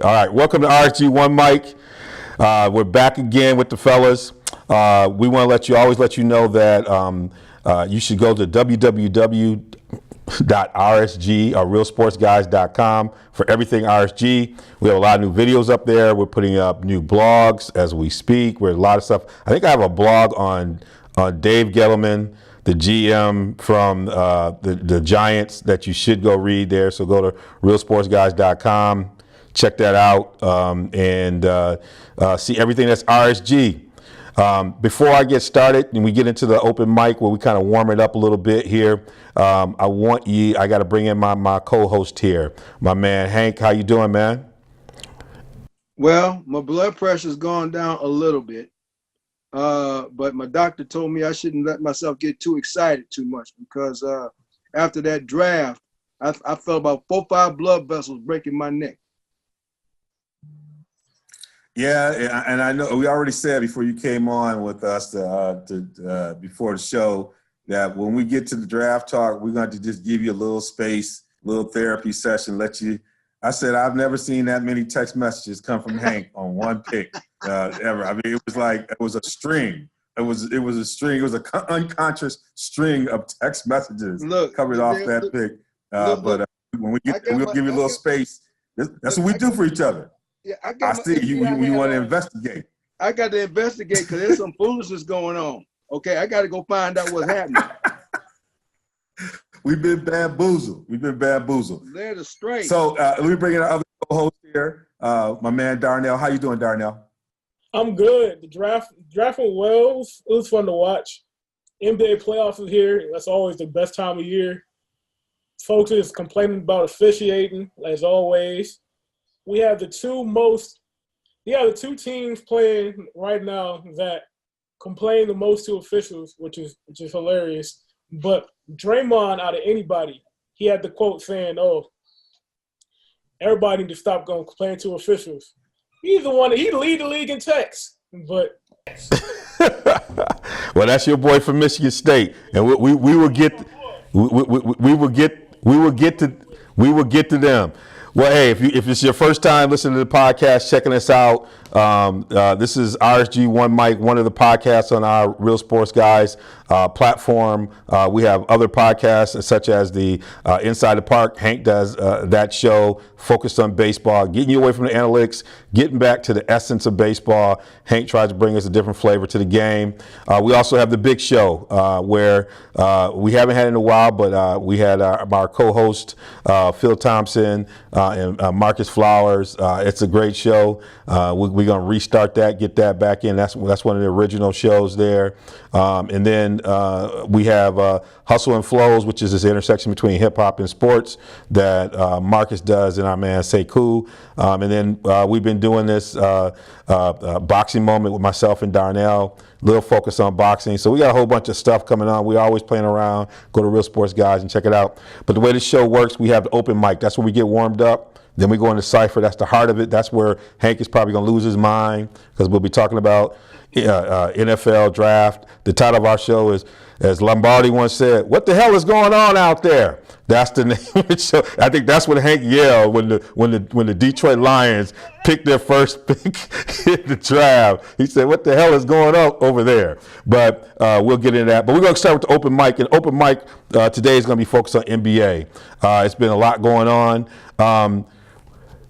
All right, welcome to RSG One Mic. We're back again with the fellas. We want to always let you know that you should go to www.rsg or realsportsguys.com for everything RSG. We have a lot of new videos up there. We're putting up new blogs as we speak. We're a lot of stuff. I think I have a blog on Dave Gettleman, the GM from the Giants, that you should go read there. So go to realsportsguys.com. Check that out and see everything that's RSG. Before I get started and we get into the open mic where we kind of warm it up a little bit here, I got to bring in my co-host here, my man Hank. How you doing, man? Well, my blood pressure's gone down a little bit, but my doctor told me I shouldn't let myself get too excited too much because after that draft, I felt about 4 or 5 blood vessels breaking my neck. Yeah, and I know we already said before you came on with us before the show that when we get to the draft talk, we're going to just give you a little space, little therapy session, let you. I said I've never seen that many text messages come from Hank on one pick ever. I mean, it was a string. It was a string. It was an unconscious string of text messages coming off that pick. But when we get, we'll give you a little space. That's what we do for each other. Yeah, I see you want to investigate. I got to investigate because there's some foolishness going on. Okay, I got to go find out what's happening. We've been bamboozled. They're the straight. So let me bring in our other co-host here, my man Darnell. How you doing, Darnell? I'm good. The draft went well. It was fun to watch. NBA playoffs is here. That's always the best time of year. Folks is complaining about officiating, as always. We have the two teams playing right now that complain the most to officials, which is hilarious. But Draymond, out of anybody, he had the quote saying, "Oh, everybody need to stop going complaining to officials." He's the one he lead the league in texts, but. Well, that's your boy from Michigan State, and we will get to them. Well, hey, if it's your first time listening to the podcast, checking us out, this is RSG One Mic, one of the podcasts on our Real Sports Guys platform. We have other podcasts such as the Inside the Park. Hank does that show focused on baseball, getting you away from the analytics, getting back to the essence of baseball. Hank tries to bring us a different flavor to the game. We also have the Big Show where we haven't had it in a while, but we had our co-host Phil Thompson and Marcus Flowers. It's a great show. We're going to restart that, get that back in. That's one of the original shows there. And then we have Hustle and Flows, which is this intersection between hip hop and sports that Marcus does and our man Sekou. And then we've been doing this boxing moment with myself and Darnell, little focus on boxing. So we got a whole bunch of stuff coming on. We're always playing around. Go to Real Sports Guys and check it out. But the way the show works, we have the open mic. That's where we get warmed up. Then we go into Decipher. That's the heart of it. That's where Hank is probably going to lose his mind because we'll be talking about NFL draft. The title of our show is, as Lombardi once said, "What the hell is going on out there?" That's the name of the show. I think that's what Hank yelled when the Detroit Lions picked their first pick in the draft. He said, "What the hell is going on over there?" But we'll get into that. But we're going to start with the open mic. And open mic today is going to be focused on NBA. It's been a lot going on.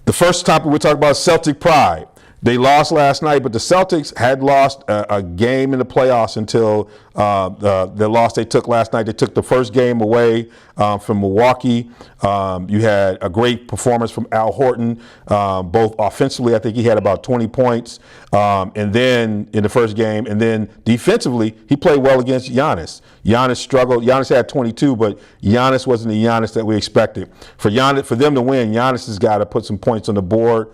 The first topic we're talking about is Celtic pride. They lost last night, but the Celtics had lost a game in the playoffs until the loss they took last night. They took the first game away from Milwaukee. You had a great performance from Al Horton, both offensively. I think he had about 20 points, and then in the first game, and then defensively, he played well against Giannis. Giannis struggled. Giannis had 22, but Giannis wasn't the Giannis that we expected. For them to win, Giannis has got to put some points on the board.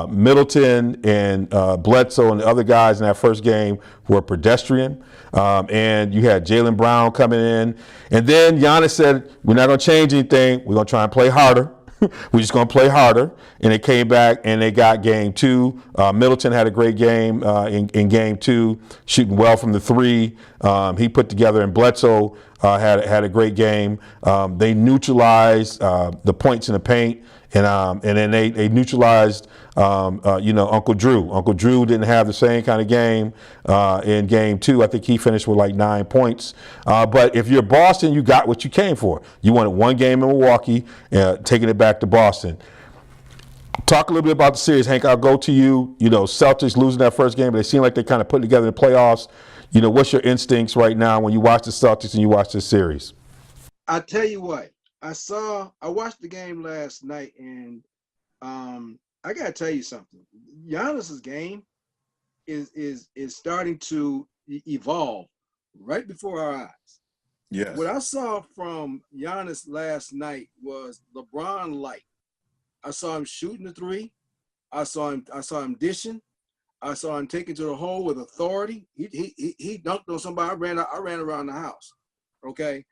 Middleton and Bledsoe and the other guys in that first game were pedestrian. And you had Jaylen Brown coming in. And then Giannis said, "We're not going to change anything. We're going to try and play harder. We're just going to play harder." And they came back and they got game 2. Middleton had a great game in game 2, shooting well from the 3. He put together, and Bledsoe had a great game. They neutralized the points in the paint And then they neutralized, Uncle Drew. Uncle Drew didn't have the same kind of game in game 2. I think he finished with like 9 points. But if you're Boston, you got what you came for. You wanted one game in Milwaukee, taking it back to Boston. Talk a little bit about the series, Hank. I'll go to you. Celtics losing that first game, but they seem like they kind of put together the playoffs. What's your instincts right now when you watch the Celtics and you watch this series? I tell you what, I watched the game last night, and I gotta tell you something. Giannis's game is starting to evolve right before our eyes. Yes. What I saw from Giannis last night was LeBron light. I saw him shooting the three. I saw him dishing. I saw him taking to the hole with authority. He dunked on somebody. I ran around the house. Okay.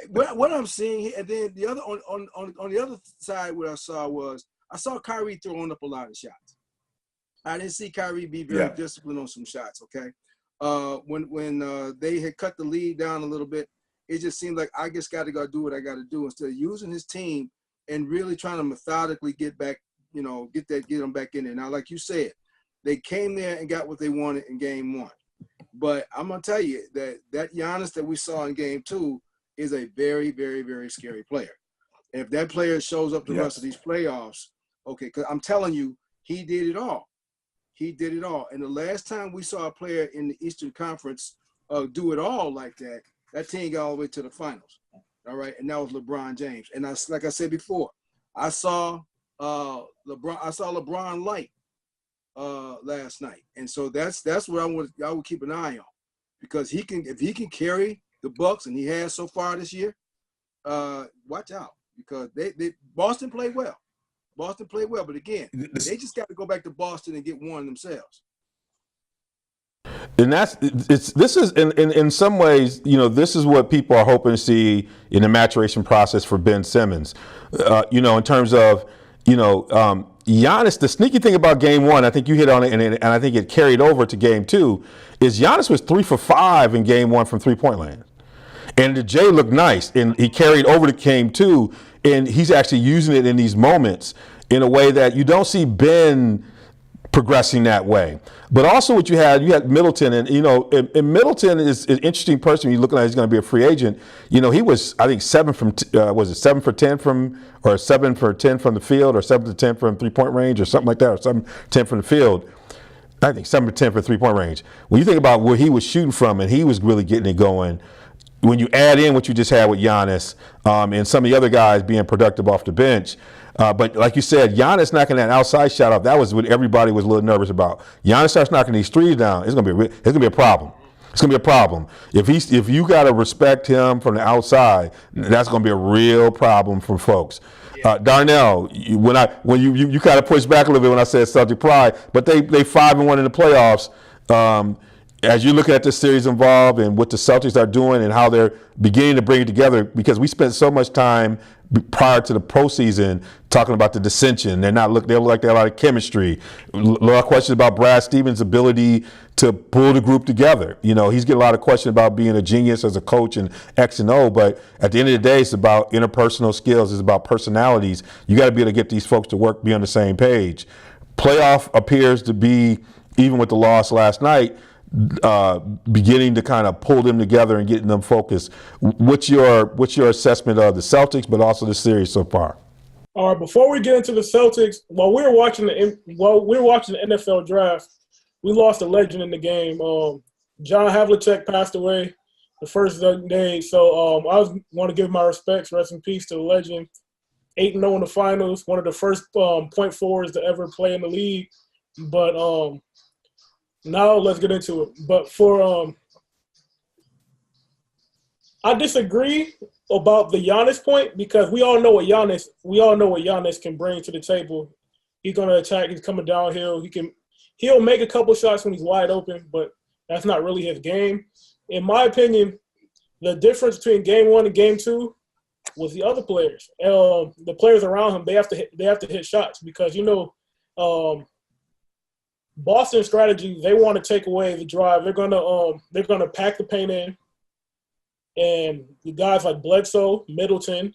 What I'm seeing, and then the other on the other side, what I saw Kyrie throwing up a lot of shots. I didn't see Kyrie be very disciplined on some shots. Okay. When they had cut the lead down a little bit, it just seemed like I just got to go do what I got to do instead of using his team and really trying to methodically get back, get them back in there. Now, like you said, they came there and got what they wanted in game 1. But I'm going to tell you that Giannis that we saw in game 2 is a very, very, very scary player. And if that player shows up the rest of these playoffs, okay, because I'm telling you, he did it all. He did it all. And the last time we saw a player in the Eastern Conference do it all like that, that team got all the way to the finals. All right, and that was LeBron James. And like I said before, I saw LeBron light last night, and so that's what I would keep an eye on, because if he can carry the Bucks, and he has so far this year, watch out, because Boston played well. Boston played well, but again, they just got to go back to Boston and get one themselves. And this is in some ways, this is what people are hoping to see in the maturation process for Ben Simmons. In terms of, Giannis, the sneaky thing about game 1, I think you hit on it, and I think it carried over to game 2, is Giannis was 3 for 5 in game 1 from 3-point land. And the J looked nice, and he carried over to game 2, and he's actually using it in these moments in a way that you don't see Ben progressing that way. But also what you had Middleton, and and Middleton is an interesting person. You're looking at, he's going to be a free agent. He was, I think, 7 for 10 or 7 for 10 from the field, or 7 for 10 from 3-point range, or something like that, or 7 for 10 from the field. I think 7 for 10 for 3-point range. When you think about where he was shooting from, and he was really getting it going, when you add in what you just had with Giannis and some of the other guys being productive off the bench. But like you said, Giannis knocking that outside shot off, that was what everybody was a little nervous about. Giannis starts knocking these threes down, it's gonna be a problem. It's gonna be a problem. If you gotta respect him from the outside, that's gonna be a real problem for folks. Darnell, when you kind of pushed back a little bit when I said Celtic pride, but they 5-1 in the playoffs. As you look at this series involved and what the Celtics are doing and how they're beginning to bring it together, because we spent so much time prior to the postseason talking about the dissension. They look like they have a lot of chemistry. A lot of questions about Brad Stevens' ability to pull the group together. He's getting a lot of questions about being a genius as a coach and X and O, but at the end of the day, it's about interpersonal skills. It's about personalities. You got to be able to get these folks to be on the same page. Playoff appears to be, even with the loss last night, beginning to kind of pull them together and getting them focused. What's your assessment of the Celtics, but also the series so far? All right. Before we get into the Celtics, while we were watching the NFL draft, we lost a legend in the game. John Havlicek passed away the first day, so I want to give my respects. Rest in peace to the legend. 8-0 in the finals, one of the first point forwards to ever play in the league. But now let's get into it. But I disagree about the Giannis point, because we all know what Giannis can bring to the table. He's gonna attack. He's coming downhill. He'll make a couple shots when he's wide open, but that's not really his game. In my opinion, the difference between game 1 and game 2 was the other players. The players around him, they have to hit shots, because Boston's strategy, they want to take away the drive. They're gonna pack the paint in, and the guys like Bledsoe, Middleton,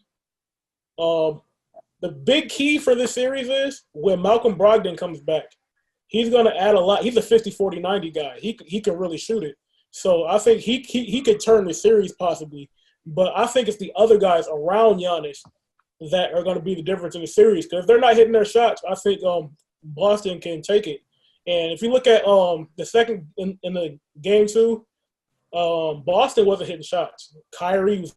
the big key for this series is when Malcolm Brogdon comes back. He's going to add a lot. He's a 50-40-90 guy. He can really shoot it. So I think he could turn the series possibly. But I think it's the other guys around Giannis that are going to be the difference in the series. Because if they're not hitting their shots, I think Boston can take it. And if you look at the second in the game 2, Boston wasn't hitting shots. Kyrie was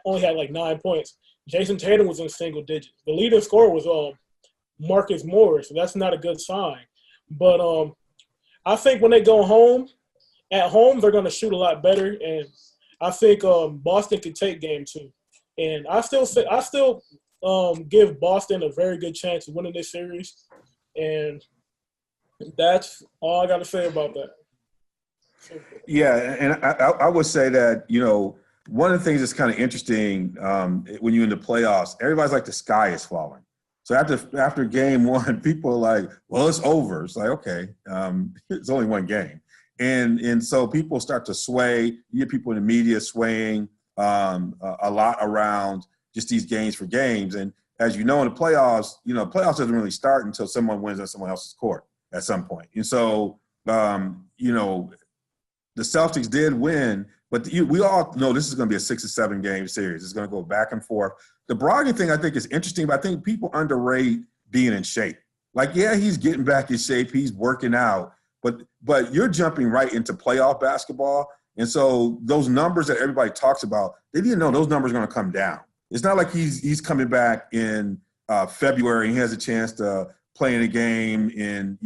only had like 9 points. Jason Tatum was in single digits. The leading scorer was Marcus Morris, so that's not a good sign. But I think when they go home, at home they're going to shoot a lot better, and I think Boston can take game 2. And I still give Boston a very good chance of winning this series, and that's all I got to say about that. Yeah, and I would say that, one of the things that's kind of interesting when you're in the playoffs, everybody's like the sky is falling. So after game 1, people are like, well, it's over. It's like, okay, it's only one game. And so people start to sway. You get people in the media swaying a lot around just these games for games. And as you know, in the playoffs, playoffs doesn't really start until someone wins on someone else's court at some point. And so, the Celtics did win, but we all know this is going to be a 6 or 7 game series. It's going to go back and forth. The Brogdon thing I think is interesting, but I think people underrate being in shape. Like, yeah, he's getting back in shape. He's working out, but you're jumping right into playoff basketball. And so those numbers that everybody talks about, they didn't know those numbers are going to come down. It's not like he's coming back in February and he has a chance to play in a game and,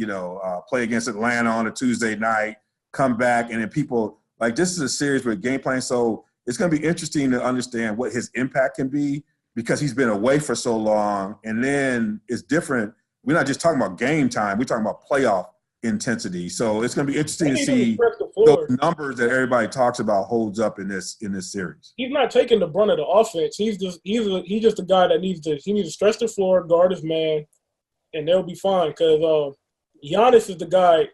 play against Atlanta on a Tuesday night, come back, and then people like this is a series with game plan. So it's going to be interesting to understand what his impact can be because he's been away for so long. And then it's different. We're not just talking about game time. We're talking about playoff intensity. So it's going to be interesting to see those numbers that everybody talks about holds up in this series. He's not taking the brunt of the offense. He's just a guy that needs to stretch the floor, guard his man, and they'll be fine. Because Giannis is the guy.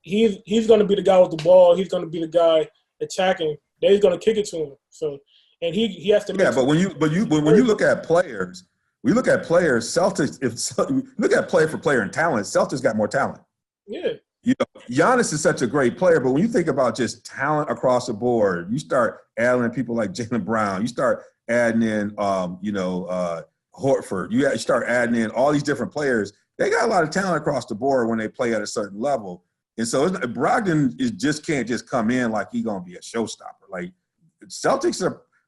He's going to be the guy with the ball. He's going to be the guy attacking. They're going to kick it to him. So, and he has to. Yeah, but when you look at players, Celtics. If you look at player for player and talent, Celtics got more talent. Yeah. Giannis is such a great player, but when you think about just talent across the board, you start adding in people like Jaylen Brown. You start adding in, Horford. You start adding in all these different players. They got a lot of talent across the board when they play at a certain level. And so Brogdon can't just come in like he's going to be a showstopper. Like Celtics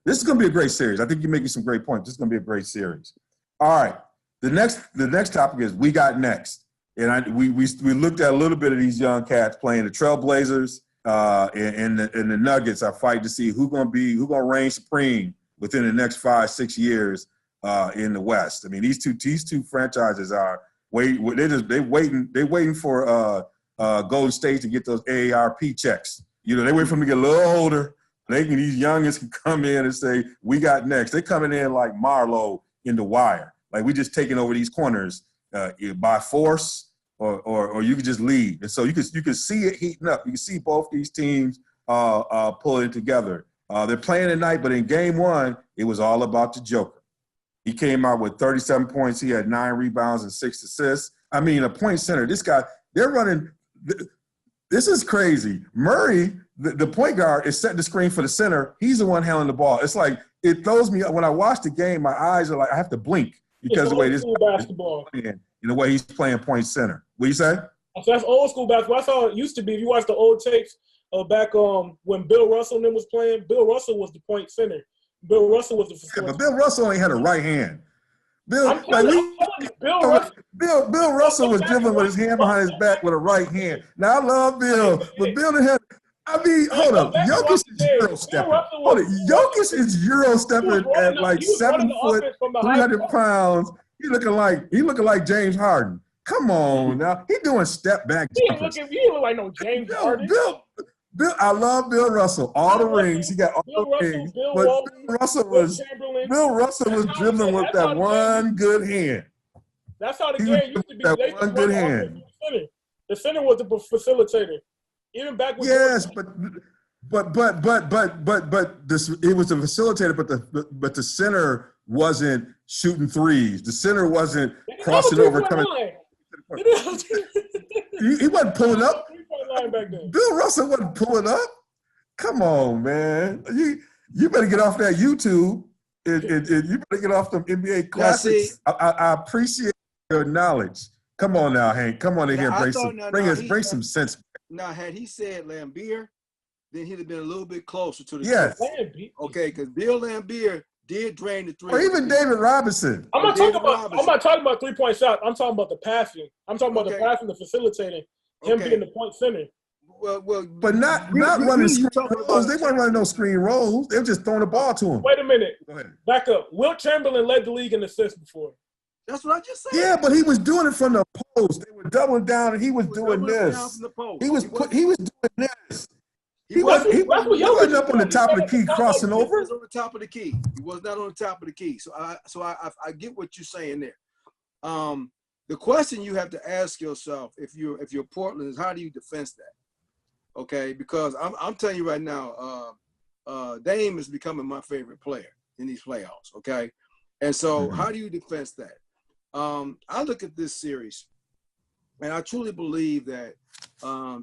this is going to be a great series. I think you're making some great points. This is going to be a great series. All right. The next topic is we got next. And we looked at a little bit of these young cats playing the Trailblazers and the Nuggets are fighting to see who's going to reign supreme within the next 5-6 years in the West. I mean, these two franchises are waiting for Golden State to get those AARP checks. They wait for them to get a little older. These youngins can come in and say, we got next. They're coming in like Marlowe in The Wire. Like we just taking over these corners by force or you can just lead. And so you can see it heating up. You can see both these teams pulling together. They're playing tonight, but in game 1, it was all about the Joker. He came out with 37 points. He had 9 rebounds and 6 assists. I mean, a point center. This guy, they're running – this is crazy. Murray, the point guard, is setting the screen for the center. He's the one handling the ball. It's like it throws me – when I watch the game, my eyes are like I have to blink because it's the way this basketball. Is playing, and the way he's playing point center. What you say? So that's old school basketball. I saw it used to be. If you watch the old tapes back when Bill Russell and them was playing, Bill Russell was the point center. Bill Russell was the facilitator. Yeah, but Bill Russell only had a right hand. Bill Russell was dribbling with his hand behind his back with a right hand. Now I love Bill, but Bill didn't have. I mean, hold up. Jokic is Euro stepping. Jokic is Euro stepping at like 7 foot, 300 pounds. He looking like James Harden. Come on now, he doing step back. He look like no James Harden. Bill, I love Bill Russell. All the rings, he got all the rings. But Bill Russell was dribbling with that one good hand. That's how the game used to be. That one good hand. The center was the facilitator. Even back when yes, but this it was a facilitator, but the center wasn't shooting threes. The center wasn't They didn't have a crossing over, three-point coming. line. They didn't have a He wasn't pulling up. three-point line back then. Bill Russell wasn't pulling up. Come on, man. You better get off that YouTube. And you better get off them NBA classics. I appreciate your knowledge. Come on now, Hank. Come on in here and bring some sense. Now, had he said Lambier, then he'd have been a little bit closer to the yes. truth. Okay, because Bill Lambier did drain the three. Or even David Robinson. I'm not talking about 3-point shots. I'm talking about the passing. I'm talking about the passing, the facilitating, him being the point center. Well, but not running screen rolls. They weren't running no screen rolls. They were just throwing the ball to him. Wait a minute. Go ahead. Back up. Wilt Chamberlain led the league in assists before. That's what I just said. Yeah, but he was doing it from the post. They were doubling down, and he was doing this. He was doing this. He wasn't up on the top of the key crossing over. He was on the top of the key. He was not on the top of the key. So I get what you're saying there. The question you have to ask yourself if you're Portland is how do you defend that? Okay, because I'm telling you right now, Dame is becoming my favorite player in these playoffs. Okay, and so how do you defend that? I look at this series, and I truly believe that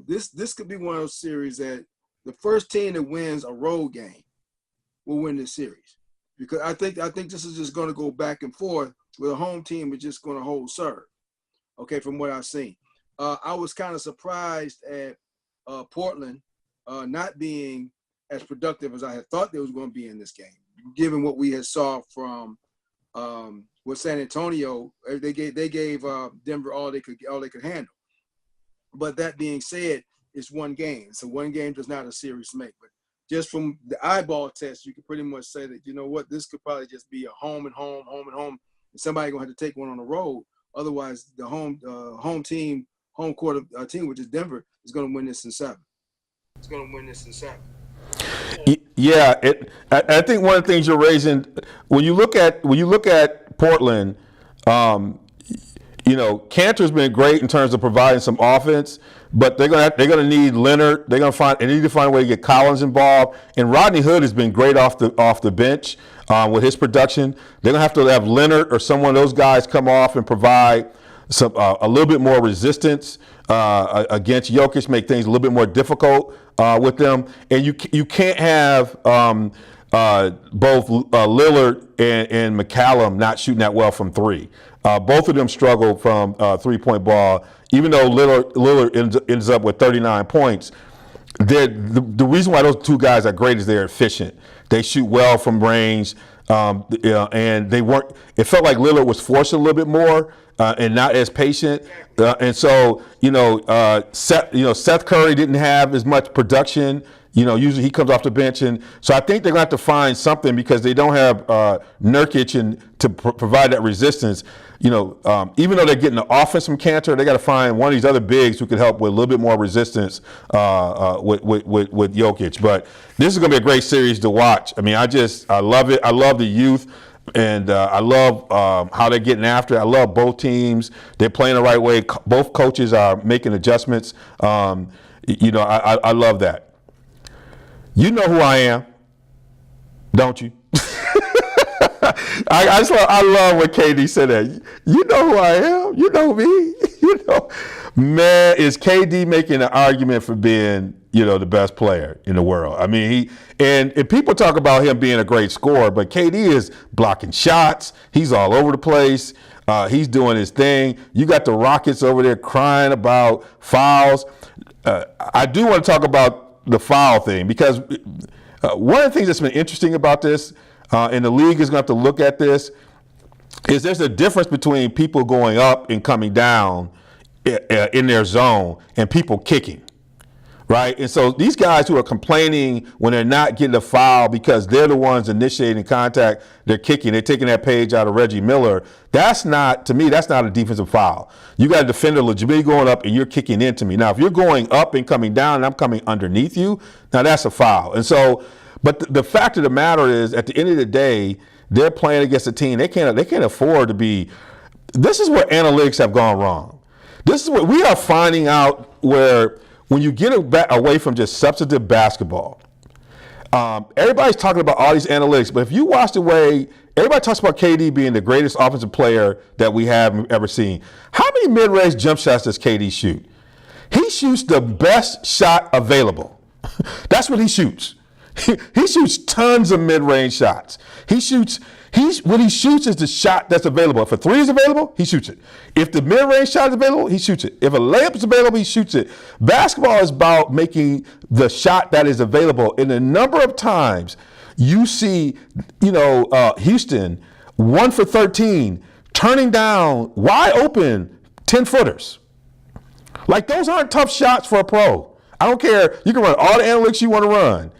this could be one of those series that the first team that wins a road game will win this series, because I think this is just going to go back and forth where the home team is just going to hold serve. Okay, from what I've seen, I was kind of surprised at Portland not being as productive as I had thought they was going to be in this game, given what we had saw from with San Antonio. They gave Denver all they could handle. But that being said, it's one game, so one game does not a series make. But just from the eyeball test, you could pretty much say that, you know what, this could probably just be a home and home, and somebody gonna have to take one on the road. Otherwise, the home court team, which is Denver, is gonna win this in 7. It's gonna win this in 7. Yeah, I think one of the things you're raising when you look at Portland, Cantor's been great in terms of providing some offense, but they're gonna need Leonard. They need to find a way to get Collins involved. And Rodney Hood has been great off the bench with his production. They're gonna have to have Leonard or someone of those guys come off and provide some a little bit more resistance against Jokic, make things a little bit more difficult with them. And you can't have both Lillard and McCallum not shooting that well from 3. Both of them struggle from 3-point ball. Even though Lillard ends up with 39 points, the reason why those two guys are great is they're efficient. They shoot well from range, and they weren't. It felt like Lillard was forced a little bit more and not as patient. And so Seth Curry didn't have as much production. Usually he comes off the bench, and so I think they're going to have to find something because they don't have Nurkic to provide that resistance. Even though they're getting the offense from Cantor, they got to find one of these other bigs who could help with a little bit more resistance with Jokic. But this is going to be a great series to watch. I mean, I love it. I love the youth, and I love how they're getting after it. I love both teams. They're playing the right way. Both coaches are making adjustments. I love that. You know who I am, don't you? I love when KD said that. You know who I am. You know me. Man, is KD making an argument for being, the best player in the world? I mean, and people talk about him being a great scorer, but KD is blocking shots. He's all over the place. He's doing his thing. You got the Rockets over there crying about fouls. I do want to talk about the foul thing, because one of the things that's been interesting about this, and the league is going to have to look at this, is there's a difference between people going up and coming down in their zone and people kicking, right? And so these guys who are complaining when they're not getting a foul because they're the ones initiating contact, they're kicking, they're taking that page out of Reggie Miller. That's not a defensive foul. You got a defender legitimately going up and you're kicking into me. Now, if you're going up and coming down and I'm coming underneath you, now that's a foul. And so, but the fact of the matter is, at the end of the day, they're playing against a team. They can't afford to be. This is where analytics have gone wrong. This is what we are finding out, where when you get away from just substantive basketball, everybody's talking about all these analytics, but if you watch the way Everybody talks about KD being the greatest offensive player that we have ever seen. How many mid-range jump shots does KD shoot? He shoots the best shot available. That's what he shoots. He shoots tons of mid-range shots. What he shoots is the shot that's available. If a three is available, he shoots it. If the mid-range shot is available, he shoots it. If a layup is available, he shoots it. Basketball is about making the shot that is available. And the number of times you see, Houston 1 for 13, turning down wide open 10-footers. Like, those aren't tough shots for a pro. I don't care. You can run all the analytics you want to run.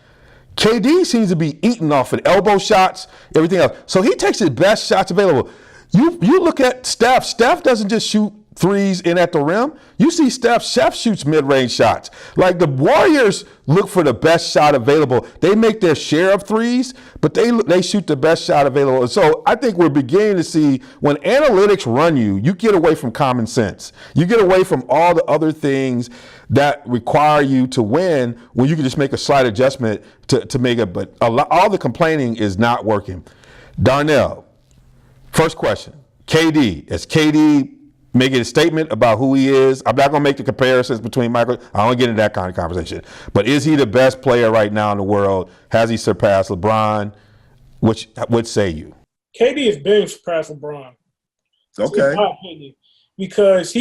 KD seems to be eating off of elbow shots, everything else. So he takes his best shots available. You look at Steph. Steph doesn't just shoot threes in at the rim. You see Steph shoots mid-range shots. Like, the Warriors look for the best shot available. They make their share of threes, but they shoot the best shot available. So I think we're beginning to see when analytics run you get away from common sense. You get away from all the other things that require you to win when you can just make a slight adjustment to make it. But all the complaining is not working. Darnell, first question. KD. Is KD making a statement about who he is? I'm not going to make the comparisons between Michael. I don't get into that kind of conversation. But is he the best player right now in the world? Has he surpassed LeBron? What say you? KD has been surpassed LeBron. Okay. In my opinion. Because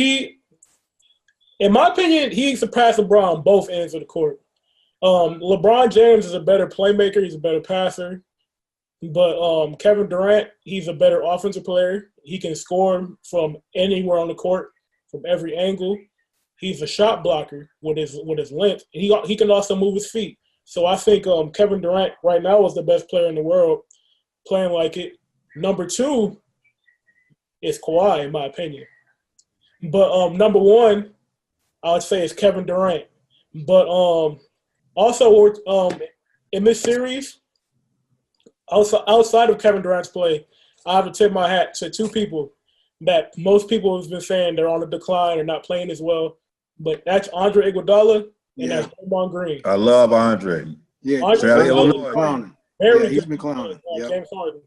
in my opinion, he surpassed LeBron on both ends of the court. LeBron James is a better playmaker. He's a better passer. But Kevin Durant, he's a better offensive player. He can score from anywhere on the court, from every angle. He's a shot blocker with his length. And he can also move his feet. So I think Kevin Durant right now is the best player in the world playing like it. Number 2 is Kawhi, in my opinion. But number 1, I would say, is Kevin Durant. But also in this series, outside of Kevin Durant's play, I have to tip my hat to 2 people that most people have been saying they're on the decline or not playing as well. But that's Andre Iguodala and that's Draymond Green. I love Andre. Yeah, Andre Illinois. Clowning. He's been clowning. James Harden.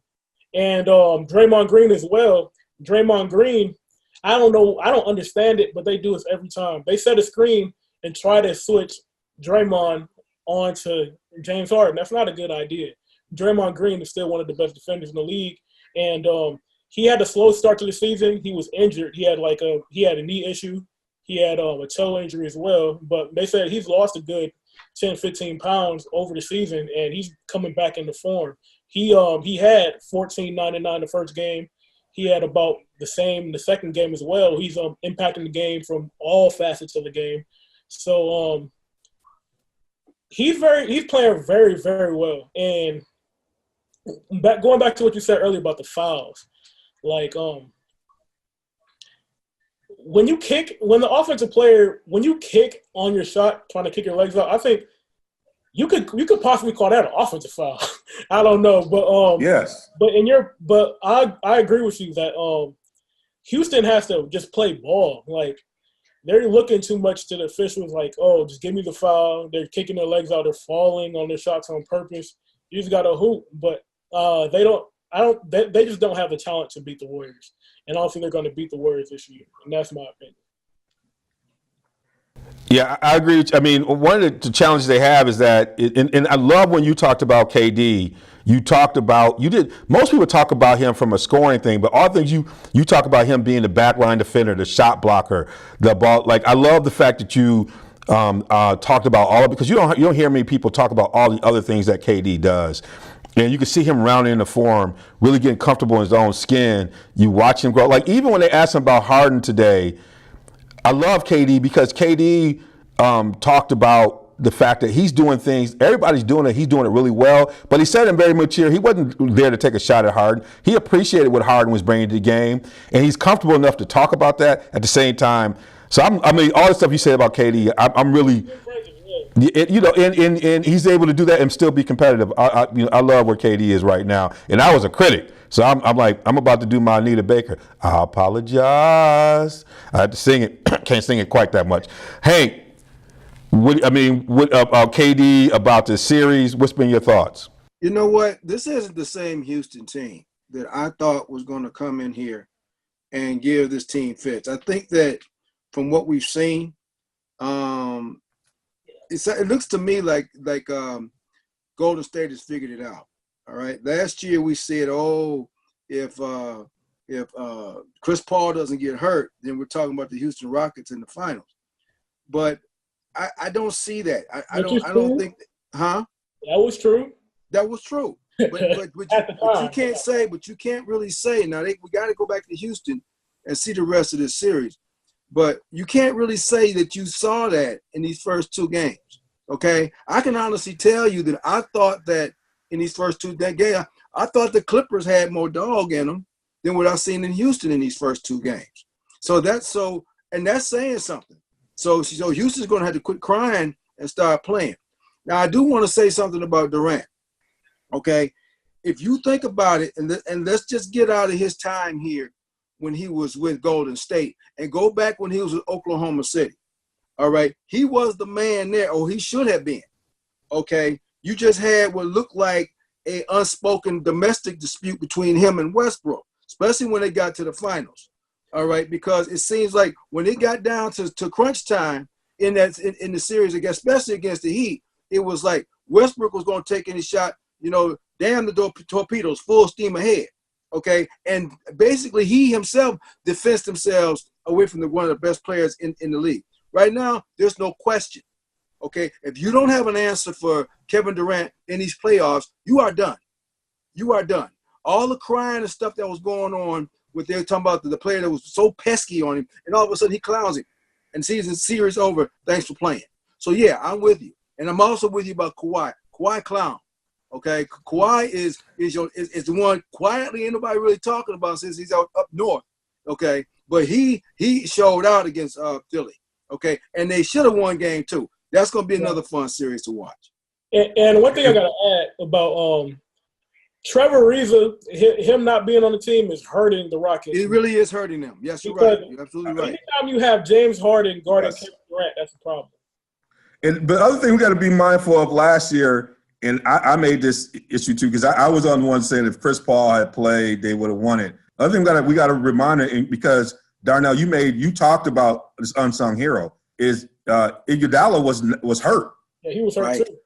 And Draymond Green as well. Draymond Green, I don't know. I don't understand it, but they do this every time. They set a screen and try to switch Draymond onto James Harden. That's not a good idea. Draymond Green is still one of the best defenders in the league. And he had a slow start to the season. He was injured. He had a knee issue. He had a toe injury as well. But they said he's lost a good 10, 15 pounds over the season, and he's coming back into form. He had 14, 9 and 9 the first game. He had about the same the second game as well. He's impacting the game from all facets of the game. So he's playing very, very well. And going back to what you said earlier about the fouls, like when you kick on your shot, trying to kick your legs out, I think you could possibly call that an offensive foul. I don't know, but yes. But I agree with you that Houston has to just play ball. Like, they're looking too much to the officials, like, oh, just give me the foul. They're kicking their legs out. They're falling on their shots on purpose. You just got to hoop. But they just don't have the talent to beat the Warriors. And I don't think they're going to beat the Warriors this year. And that's my opinion. Yeah, I agree. I mean, one of the challenges they have is that, and I love when you talked about KD, most people talk about him from a scoring thing, but all things you talk about him being the backline defender, the shot blocker, the ball. Like, I love the fact that you talked about all of it, because you don't hear many people talk about all the other things that KD does. And you can see him rounding in the form, really getting comfortable in his own skin. You watch him grow. Like, even when they asked him about Harden today, I love KD because KD talked about the fact that he's doing things, everybody's doing it, he's doing it really well, but he said in very mature, he wasn't there to take a shot at Harden. He appreciated what Harden was bringing to the game, and he's comfortable enough to talk about that at the same time. So, I mean, all the stuff you said about KD, I'm really, and he's able to do that and still be competitive. I love where KD is right now, and I was a critic. So I'm about to do my Anita Baker. I apologize. I had to sing it. Can't sing it quite that much. Hank, what about KD, about this series? What's been your thoughts? You know what? This isn't the same Houston team. that I thought was going to come in here and give this team fits. I think that from what we've seen, it looks to me like Golden State has figured it out. All right. Last year we said, if Chris Paul doesn't get hurt, then we're talking about the Houston Rockets in the finals. But I don't see that. I don't think. Huh? That was true. That was true. But you can't say. But you can't really say. Now we got to go back to Houston and see the rest of this series. But you can't really say that you saw that in these first two games. Okay, I can honestly tell you that I thought that in these first two games, I thought the Clippers had more dog in them than what I've seen in Houston in these first two games. And that's saying something. So Houston's going to have to quit crying and start playing. Now, I do want to say something about Durant. Okay, if you think about it, and let's just get out of his time here when he was with Golden State and go back when he was with Oklahoma City. All right, he was the man there, or he should have been. Okay, you just had what looked like an unspoken domestic dispute between him and Westbrook, especially when they got to the finals. All right, because it seems like when it got down to crunch time in the series, especially against the Heat, it was like Westbrook was going to take any shot, damn the torpedoes, full steam ahead. Okay, and basically he himself defensed himself away from one of the best players in the league. Right now, there's no question. Okay, if you don't have an answer for Kevin Durant in these playoffs, you are done. You are done. All the crying and stuff that was going on with they were talking about the player that was so pesky on him, and all of a sudden he clowns him and sees the series over. Thanks for playing. So yeah, I'm with you, and I'm also with you about Kawhi. Kawhi clown. Okay, Kawhi is the one quietly ain't nobody really talking about since he's out up north. Okay, but he showed out against Philly. Okay, and they should have won game two. That's going to be another fun series to watch. And one thing I got to add about Trevor Ariza, him not being on the team is hurting the Rockets. It really is hurting them. Yes, you're right. You're absolutely right. Anytime you have James Harden guarding Kevin Durant, that's a problem. But the other thing we got to be mindful of last year, and I made this issue too, because I was on the one saying if Chris Paul had played, they would have won it. The other thing we got to remind it, because Darnell, you talked about this unsung hero, is Iguodala was hurt. Yeah, he was hurt too.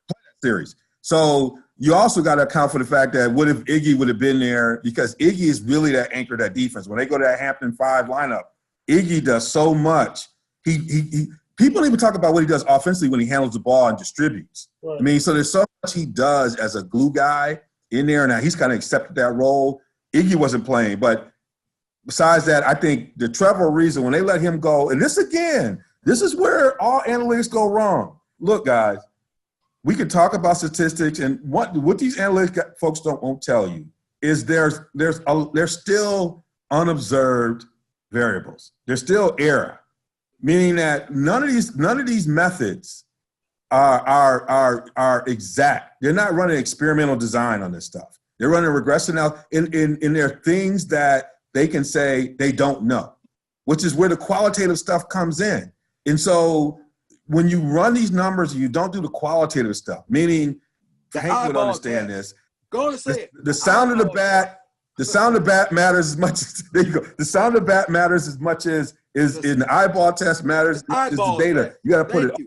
Series. So you also got to account for the fact that what if Iggy would have been there, because Iggy is really that anchor, that defense. When they go to that Hampton 5 lineup, Iggy does so much. He people don't even talk about what he does offensively when he handles the ball and distributes. Right. I mean, so there's so much he does as a glue guy in there. Now he's kind of accepted that role. Iggy wasn't playing, but besides that, I think the Trevor Ariza, when they let him go, and this is where all analytics go wrong. Look, guys, we can talk about statistics, and what these analytics folks won't tell you is there's still unobserved variables. There's still error, meaning that none of these methods are exact. They're not running experimental design on this stuff. They're running regression now, and there are things that they can say they don't know, which is where the qualitative stuff comes in. And so when you run these numbers and you don't do the qualitative stuff, meaning Hank would understand this. Go and say it. The sound of the bat matters as much as there you go. The sound of the bat matters as much as in the eyeball test matters as much as the data. You got to put it all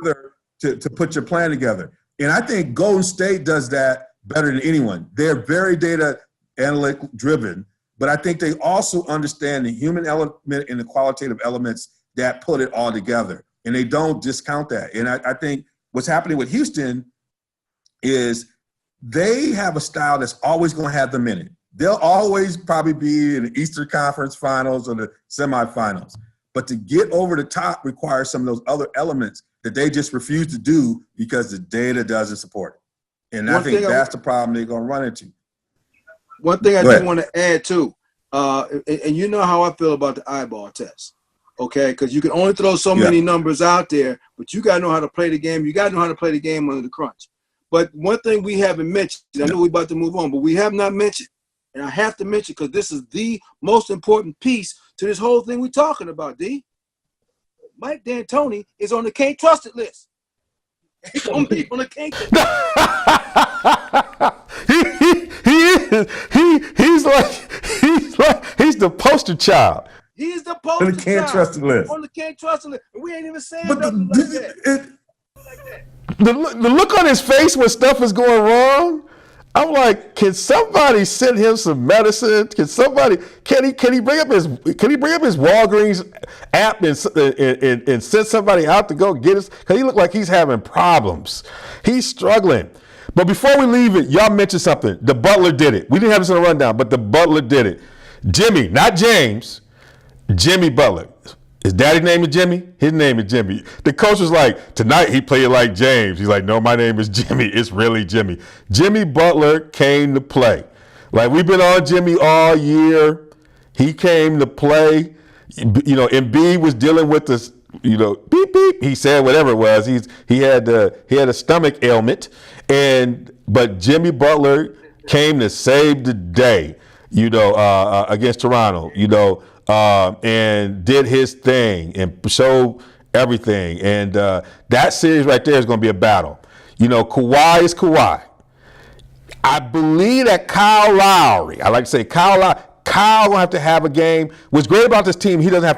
together to put your plan together. And I think Golden State does that better than anyone. They're very data analytic driven, but I think they also understand the human element and the qualitative elements that put it all together. And they don't discount that. And I think what's happening with Houston is they have a style that's always going to have them in it. They'll always probably be in the Eastern Conference Finals or the semifinals. But to get over the top requires some of those other elements that they just refuse to do because the data doesn't support it. And I think that's the problem they're going to run into. One thing I do want to add too, and you know how I feel about the eyeball test. Okay, because you can only throw so many numbers out there, but you got to know how to play the game. You got to know how to play the game under the crunch. But one thing we haven't mentioned, I know we're about to move on, but we have not mentioned, and I have to mention because this is the most important piece to this whole thing we're talking about, D. Mike D'Antoni is on the Can't Trust It list. He's going to be on the Can't Trust It. He is. he's the poster child. He's the poster On the can't trust the list. On the can't trust the list. And we ain't even saying But nothing like that. The look on his face when stuff is going wrong, I'm like, can somebody send him some medicine? Can he bring up his Walgreens app and send somebody out to go get us? Because he looked like he's having problems. He's struggling. But before we leave it, y'all mentioned something. The butler did it. We didn't have this on the rundown, but the butler did it. Jimmy, not James, Jimmy Butler. His daddy's name is Jimmy. His name is Jimmy. The coach was like, tonight he played like James. He's like, no, my name is Jimmy. It's really Jimmy. Jimmy Butler came to play. Like, we've been on Jimmy all year. He came to play. You know, Embiid was dealing with this, you know, beep, beep. He said whatever it was. He had a stomach ailment. But Jimmy Butler came to save the day, you know, against Toronto, you know, and did his thing and showed everything. And that series right there is going to be a battle. You know, Kawhi is Kawhi. I believe that Kyle Lowry, I like to say Kyle will have to have a game. What's great about this team, he doesn't have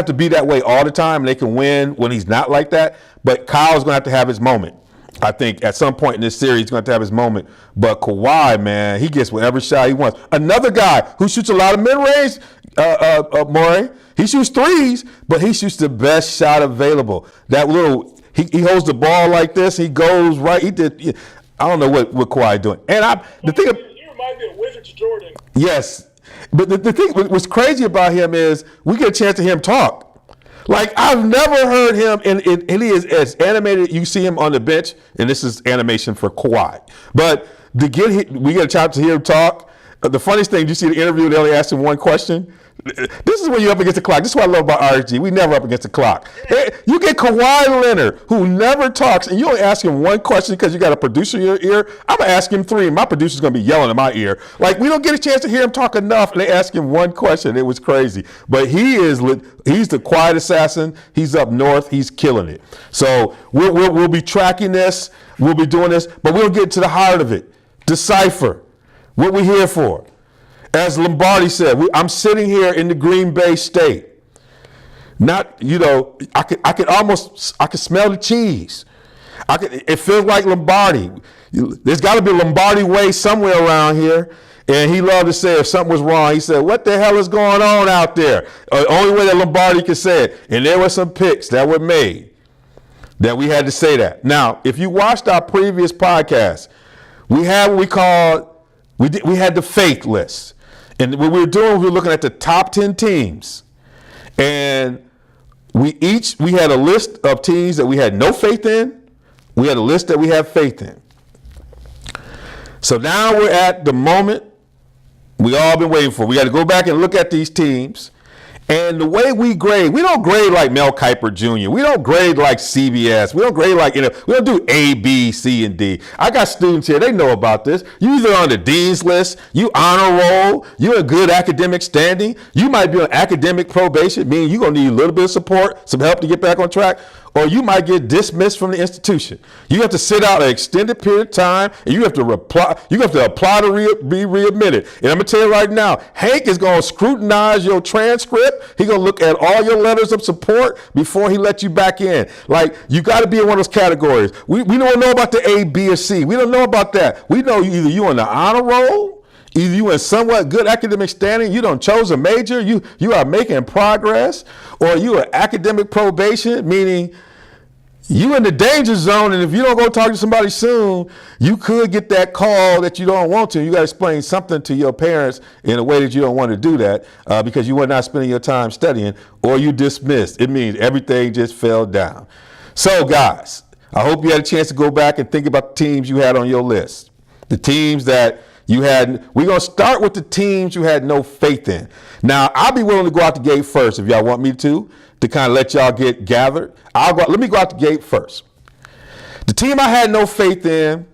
to be that way all the time. They can win when he's not like that. But Kyle's going to have his moment. I think at some point in this series, he's going to have his moment. But Kawhi, man, he gets whatever shot he wants. Another guy who shoots a lot of mid-range, Morey, he shoots threes, but he shoots the best shot available. That little, he holds the ball like this. He goes right. He did. I don't know what Kawhi doing. And the thing. You remind me of Wizards Jordan. Yes, but the thing what's crazy about him is we get a chance to hear him talk. Like, I've never heard him, and he is as animated. You see him on the bench, and this is animation for Kawhi. But we get a chance to hear him talk. The funniest thing, did you see the interview? They only asked him one question. This is when you're up against the clock. This is what I love about RSG. We never up against the clock. You get Kawhi Leonard, who never talks, and you only ask him one question because you got a producer in your ear. I'm going to ask him three, and my producer's going to be yelling in my ear. Like, we don't get a chance to hear him talk enough, and they ask him one question. It was crazy. But he's the quiet assassin. He's up north. He's killing it. So we'll be tracking this. We'll be doing this. But we'll get to the heart of it. Decipher. What we're here for. As Lombardi said, I'm sitting here in the Green Bay State. Not, you know, I could smell the cheese. It feels like Lombardi. There's got to be a Lombardi way somewhere around here. And he loved to say if something was wrong, he said, what the hell is going on out there? The only way that Lombardi could say it. And there were some picks that were made that we had to say that. Now, if you watched our previous podcast, we had what we called, we had the faith list. And what we were doing, we were looking at the top 10 teams. And we had a list of teams that we had no faith in. We had a list that we have faith in. So now we're at the moment we all been waiting for. We got to go back and look at these teams. And the way we grade, we don't grade like Mel Kiper Jr. We don't grade like CBS. We don't grade like, we don't do A, B, C, and D. I got students here, they know about this. You either on the Dean's list, you honor roll, you in good academic standing, you might be on academic probation, meaning you're going to need a little bit of support, some help to get back on track, or you might get dismissed from the institution. You have to sit out an extended period of time, and you have to apply to be readmitted. And I'm going to tell you right now, Hank is going to scrutinize your transcript. He's going to look at all your letters of support before he lets you back in. Like, you got to be in one of those categories. We don't know about the A, B, or C. We don't know about that. We know either you on the honor roll, either you in somewhat good academic standing, you don't chose a major, you are making progress, or you are academic probation, meaning you in the danger zone, and if you don't go talk to somebody soon, you could get that call that you don't want to. You got to explain something to your parents in a way that you don't want to do that because you were not spending your time studying, or you dismissed. It means everything just fell down. So guys, I hope you had a chance to go back and think about the teams you had on your list. The teams that you had. We're going to start with the teams you had no faith in. Now, I'll be willing to go out the gate first if y'all want me to kind of let y'all get gathered. Let me go out the gate first. The team I had no faith in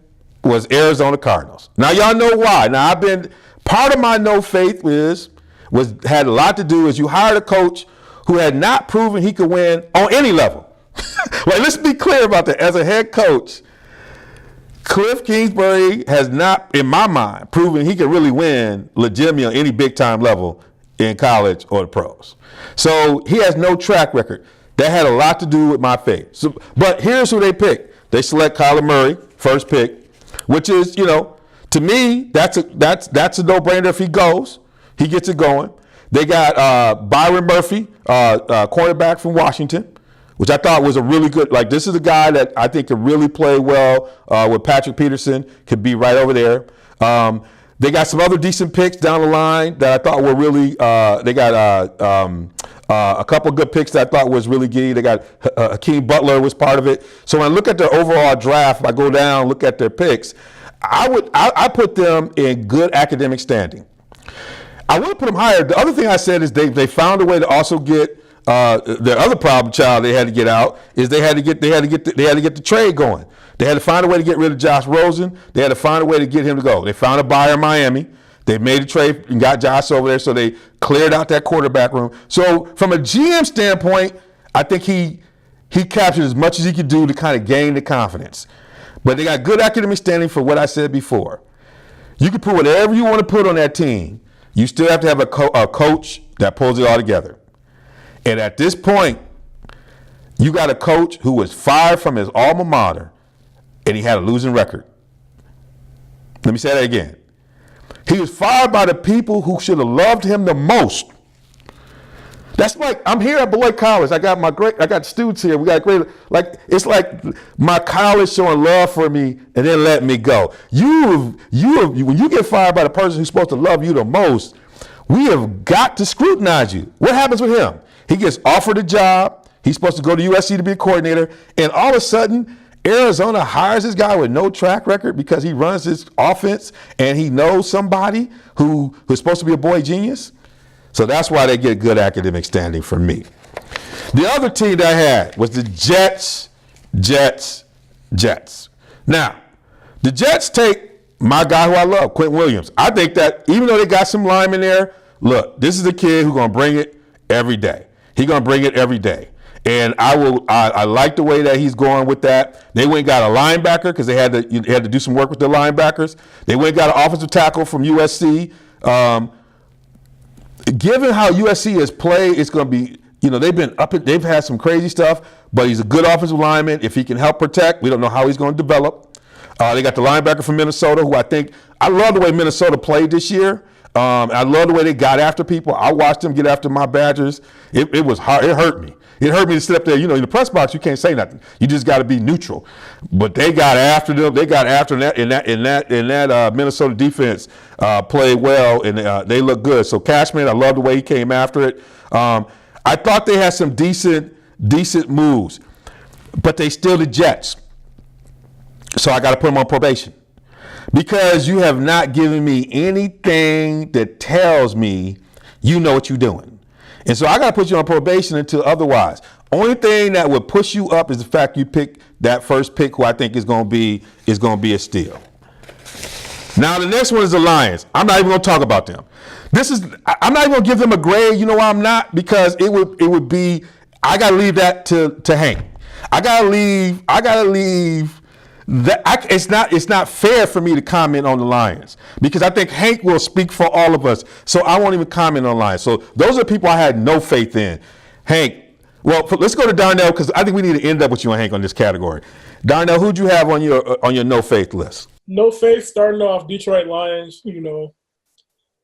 was Arizona Cardinals. Now, y'all know why. Now, part of my no faith had a lot to do with you hired a coach who had not proven he could win on any level. Like, let's be clear about that. As a head coach, Cliff Kingsbury has not, in my mind, proven he can really win legitimately on any big time level in college or the pros. So he has no track record. That had a lot to do with my faith. So, but here's who they picked. They select Kyler Murray, first pick, which is, to me, that's a no-brainer if he goes. He gets it going. They got Byron Murphy, cornerback from Washington, which I thought was a really good, this is a guy that I think could really play well with Patrick Peterson, could be right over there. They got some other decent picks down the line that I thought were really, they got a couple of good picks that I thought was really good. They got Hakeem Butler was part of it. So when I look at their overall draft, if I go down and look at their picks, I put them in good academic standing. I want to put them higher. The other thing I said is they found a way to also get the other problem child they had to get out is they had to get the trade going. They had to find a way to get rid of Josh Rosen. They had to find a way to get him to go. They found a buyer in Miami. They made a trade and got Josh over there, so they cleared out that quarterback room. So from a GM standpoint, I think he captured as much as he could do to kind of gain the confidence. But they got good academic standing for what I said before. You can put whatever you want to put on that team. You still have to have a coach that pulls it all together. And at this point, you got a coach who was fired from his alma mater, and he had a losing record. Let me say that again. He was fired by the people who should have loved him the most. That's like, I'm here at Beloit College. I got students here. We got great, it's like my college showing love for me and then letting me go. When you get fired by the person who's supposed to love you the most, we have got to scrutinize you. What happens with him? He gets offered a job. He's supposed to go to USC to be a coordinator. And all of a sudden, Arizona hires this guy with no track record because he runs his offense and he knows somebody who's supposed to be a boy genius. So that's why they get good academic standing for me. The other team that I had was the Jets. Now, the Jets take my guy who I love, Quentin Williams. I think that even though they got some linemen there, look, this is a kid who's going to bring it every day. He's going to bring it every day. And I like the way that he's going with that. They went and got a linebacker because they had to do some work with the linebackers. They went and got an offensive tackle from USC. Given how USC has played, it's going to be, they've had some crazy stuff, but he's a good offensive lineman. If he can help protect, we don't know how he's going to develop. They got the linebacker from Minnesota, who I love the way Minnesota played this year. I love the way they got after people. I watched them get after my Badgers. It was hard. It hurt me. It hurt me to sit up there. In the press box, you can't say nothing. You just got to be neutral. But they got after them. They got after that. In that Minnesota defense played well, and they look good. So Cashman, I love the way he came after it. I thought they had some decent moves, but they still the Jets. So I got to put them on probation because you have not given me anything that tells me you know what you're doing. And so I got to put you on probation until otherwise. Only thing that would push you up is the fact you pick that first pick, who I think is going to be a steal. Now the next one is the Lions. I'm not even going to talk about them. I'm not even going to give them a grade. You know why I'm not? Because it would be. I got to leave that to Hank. I got to leave. It's not fair for me to comment on the Lions because I think Hank will speak for all of us. So I won't even comment on Lions. So those are people I had no faith in. Hank, well, let's go to Darnell because I think we need to end up with you and Hank on this category. Darnell, who'd you have on your no faith list? No faith, starting off Detroit Lions. I'm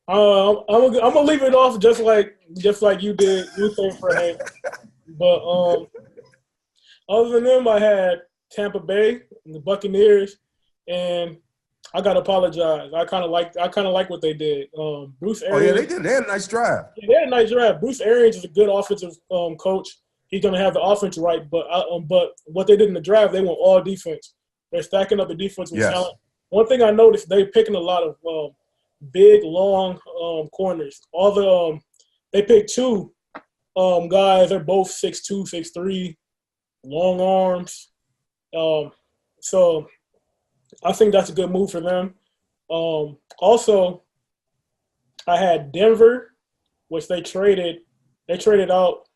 gonna leave it off just like you did. You think for Hank, but other than them, I had Tampa Bay and the Buccaneers, and I gotta apologize. I kind of like what they did. Bruce Arians. Oh yeah, they did. They had a nice drive. Yeah, they had a nice drive. Bruce Arians is a good offensive coach. He's gonna have the offense right, but what they did in the draft, they went all defense. They're stacking up the defense with talent. One thing I noticed, they're picking a lot of big, long corners. They picked two guys. They're both 6'2", 6'3", long arms. So I think that's a good move for them. Also, I had Denver, which they traded out,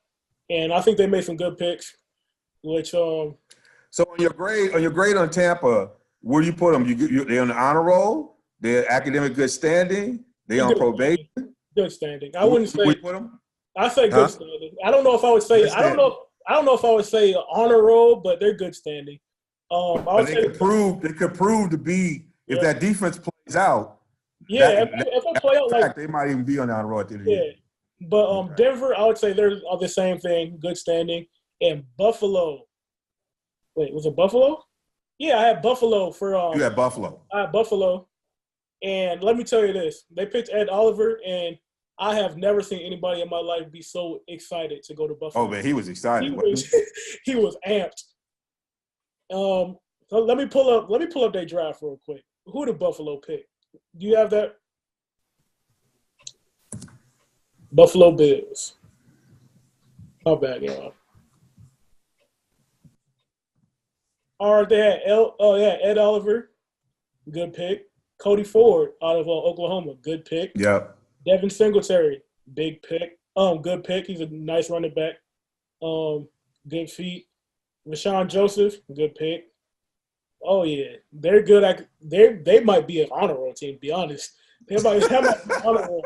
and I think they made some good picks. Which so on your grade on Tampa, Where do you put them? They on the honor roll? They're academic good standing? They on Good probation? standing. Good standing. I Where wouldn't you say. put them? I say Huh? good standing. I don't know if I would say. Good standing. I don't know if I would say honor roll, but they're good standing. I But would they say. could prove. They could prove to be if Yeah. that defense plays out. Yeah. If I play out like. Fact, they might even be on the honor roll at the end of the Yeah. year. But Okay. Denver, I would say they're the same thing. Good standing. And Buffalo. Wait, was it Buffalo? Yeah, I had Buffalo for. You had Buffalo. I had Buffalo. And let me tell you this: they picked Ed Oliver, and I have never seen anybody in my life be so excited to go to Buffalo. Oh man, he was excited. He was amped. So let me pull up their draft real quick. Who did Buffalo pick? Do you have that? Buffalo Bills. My bad, y'all. All right, they had Ed Oliver, good pick. Cody Ford out of Oklahoma, good pick. Yep. Devin Singletary, big pick. Good pick. He's a nice running back. Good feet. Rashawn Joseph, good pick. Oh yeah, they're good. They might be an honor roll team. To be honest, they might be an honor roll.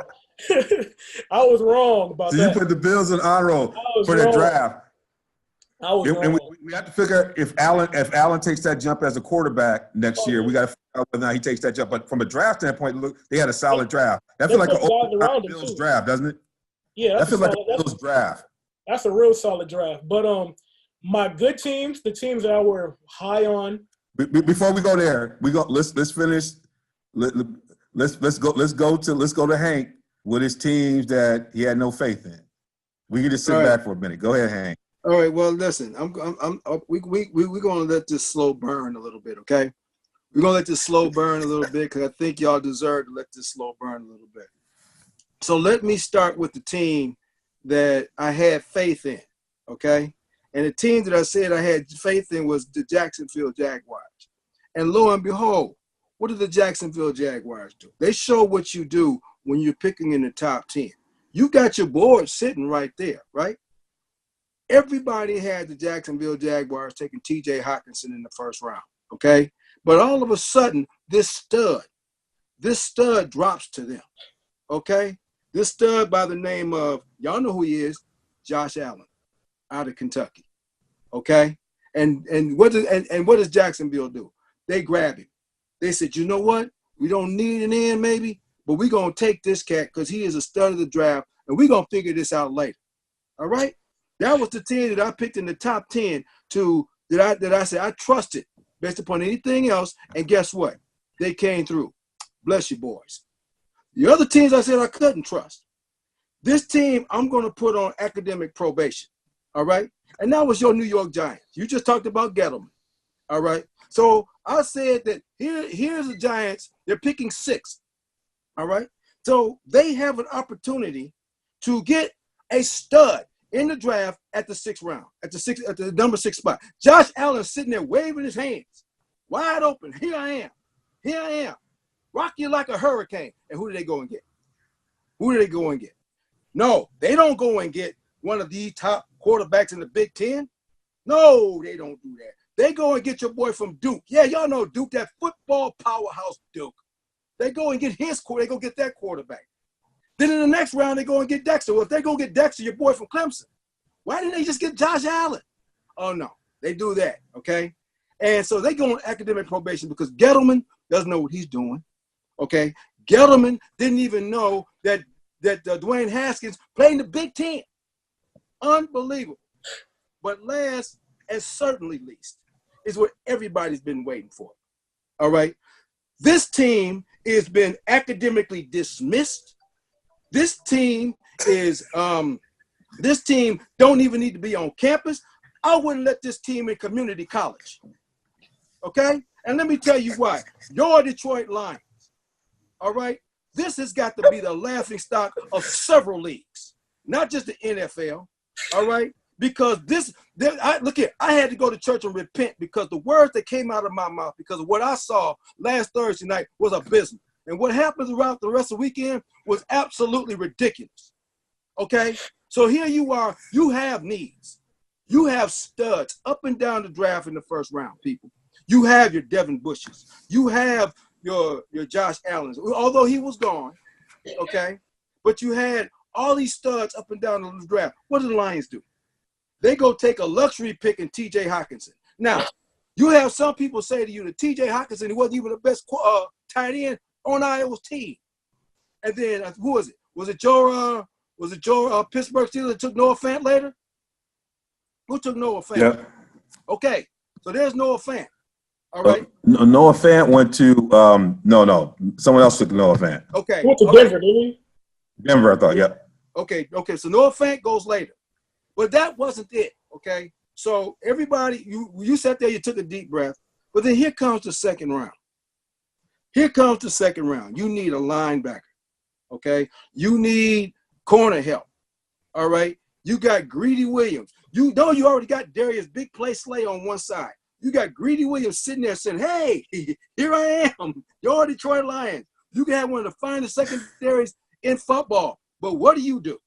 I was wrong about So that. you put the Bills in honor roll for the wrong. draft. I was wrong. And we have to figure if Allen takes that jump as a quarterback next year, we got to figure out whether or not he takes that jump. But from a draft standpoint, look, they had a solid draft. That feels like an old Bills draft, doesn't it? Yeah, that feels like a Bills draft. That's a real solid draft. But my good teams, the teams that I were high on. Before we go there, let's finish. Let's go to Hank with his teams that he had no faith in. We can just sit back for a minute. Go ahead, Hank. All right. Well, listen, we're gonna let this slow burn a little bit, okay? We're gonna let this slow burn a little bit because I think y'all deserve to let this slow burn a little bit. So let me start with the team that I had faith in, okay? And the team that I said I had faith in was the Jacksonville Jaguars. And lo and behold, what did the Jacksonville Jaguars do? They show what you do when you're picking in the top 10. You got your board sitting right there, right? Everybody had the Jacksonville Jaguars taking T.J. Hockenson in the first round, okay? But all of a sudden, this stud drops to them, okay? This stud by the name of, y'all know who he is, Josh Allen out of Kentucky, okay? And what does Jacksonville do? They grab him. They said, you know what? We don't need an end maybe, but we're going to take this cat because he is a stud of the draft, and we're going to figure this out later, all right? That was the team that I picked in the top 10 that I said I trusted based upon anything else. And guess what? They came through. Bless you, boys. The other teams I said I couldn't trust. This team I'm going to put on academic probation. All right? And that was your New York Giants. You just talked about Gettleman. All right? So I said that here's the Giants. They're picking 6th. All right? So they have an opportunity to get a stud in the draft at the 6th round, at the number 6 spot. Josh Allen sitting there waving his hands, wide open. Here I am. Rock you like a hurricane. And who do they go and get? No, they don't go and get one of the top quarterbacks in the Big Ten. No, they don't do that. They go and get your boy from Duke. Yeah, y'all know Duke, that football powerhouse Duke. They go and get they go get that quarterback. Then in the next round, they go and get Dexter. Well, if they go get Dexter, your boy from Clemson, why didn't they just get Josh Allen? Oh, no. They do that, okay? And so they go on academic probation because Gettleman doesn't know what he's doing, okay? Gettleman didn't even know that Dwayne Haskins played in the Big Ten. Unbelievable. But last and certainly least is what everybody's been waiting for, all right? This team has been academically dismissed. This team don't even need to be on campus. I wouldn't let this team in community college. Okay? And let me tell you why. Your Detroit Lions, all right? This has got to be the laughing stock of several leagues, not just the NFL, all right? Because I had to go to church and repent because the words that came out of my mouth because of what I saw last Thursday night was abysmal. And what happens throughout the rest of the weekend was absolutely ridiculous. Okay? So here you are. You have needs. You have studs up and down the draft in the first round, people. You have your Devin Bushes. You have your Josh Allens, although he was gone, okay? But you had all these studs up and down the draft. What do the Lions do? They go take a luxury pick in T.J. Hockenson. Now, you have some people say to you that T.J. Hockenson, he wasn't even the best tight end on Iowa's team. And then who was it? Was it Joe Pittsburgh Steelers that took Noah Fant later? Who took Noah Fant? Yep. Okay, so there's Noah Fant. All right. Noah Fant went to no. Someone else took Noah Fant. Okay. He went to Denver, didn't he? Denver, I thought. Yep. Okay. So Noah Fant goes later, but that wasn't it. Okay. So everybody, you sat there, you took a deep breath, but then here comes the second round. You need a linebacker. Okay. You need corner help. All right. You got Greedy Williams. You already got Darius Big Play Slay on one side. You got Greedy Williams sitting there saying, hey, here I am, your Detroit Lions. You can have one of the finest secondaries in football. But what do you do?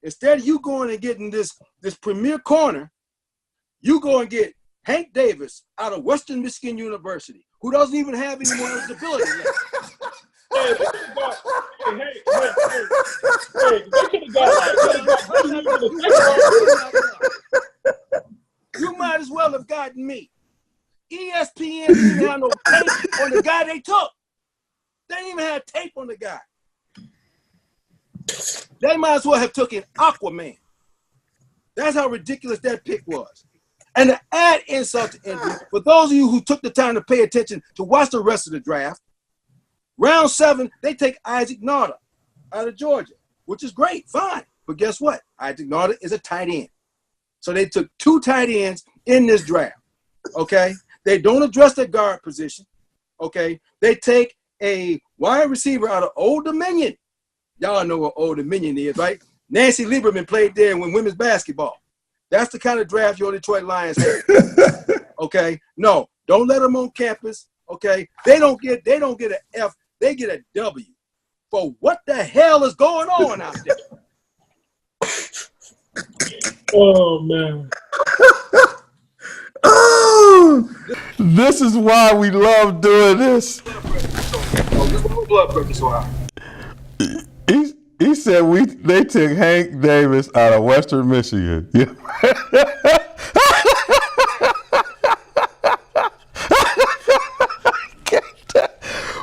Instead of you going and getting this premier corner, you go and get Hank Davis out of Western Michigan University, who doesn't even have any more eligibility left. Hey, they could have got You might as well have gotten me. ESPN didn't even have no tape on the guy they took. They didn't even have tape on the guy. They might as well have taken Aquaman. That's how ridiculous that pick was. And to add insult to injury, for those of you who took the time to pay attention to watch the rest of the draft, round 7, they take Isaac Nauta out of Georgia, which is great, fine. But guess what? Isaac Nauta is a tight end. So they took 2 tight ends in this draft, okay? They don't address their guard position, okay? They take a wide receiver out of Old Dominion. Y'all know what Old Dominion is, right? Nancy Lieberman played there in women's basketball. That's the kind of draft your Detroit Lions have, okay? No, don't let them on campus, okay? They don't get an F. They get a W for what the hell is going on out there. Oh, man. Oh, this is why we love doing this. Blood pressure so high. He said they took Hank Davis out of Western Michigan.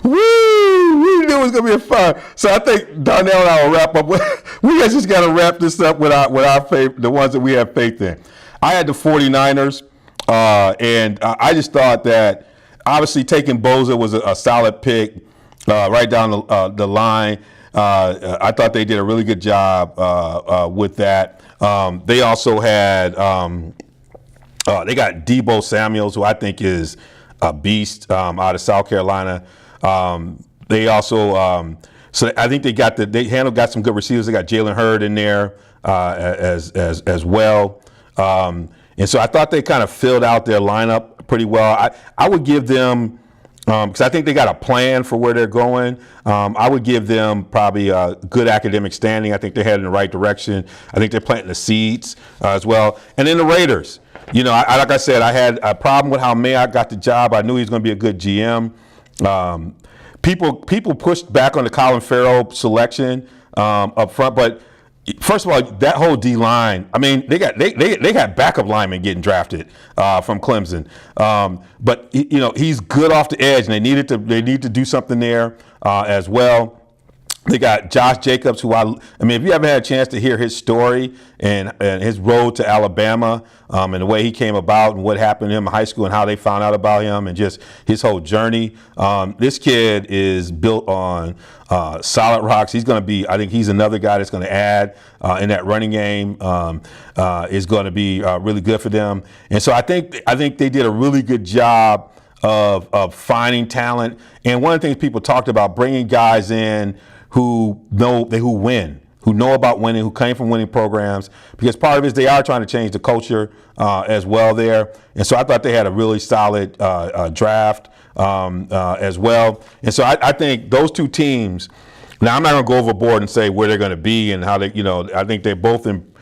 Woo! We knew it was gonna be a fun. So I think Darnell and I will wrap up. We just got to wrap this up with our faith, the ones that we have faith in. I had the 49ers, and I just thought that obviously taking Boza was a solid pick right down the line. I thought they did a really good job with that. They also had they got Deebo Samuels, who I think is a beast out of South Carolina. They also so I think they got some good receivers. They got Jalen Hurd in there as well. And so I thought they kind of filled out their lineup pretty well. I would give them, because I think they got a plan for where they're going. I would give them probably a good academic standing. I think they're heading in the right direction. I think they're planting the seeds as well. And then the Raiders. You know, like I said, I had a problem with how Mayock got the job. I knew he was going to be a good GM. People pushed back on the Colin Farrell selection up front, but first of all, that whole D line. I mean, they got backup linemen getting drafted from Clemson, but you know he's good off the edge, and they need to do something there as well. They got Josh Jacobs, who I mean, if you haven't had a chance to hear his story and his road to Alabama and the way he came about and what happened to him in high school and how they found out about him and just his whole journey, this kid is built on solid rocks. I think he's another guy that's going to add in that running game. Is going to be really good for them. And so I think they did a really good job of finding talent. And one of the things people talked about, bringing guys in who win, who know about winning, who came from winning programs, because part of it is they are trying to change the culture as well there. And so I thought they had a really solid draft as well. And so I think those two teams, now I'm not going to go overboard and say where they're going to be and how they, you know, I think they're both in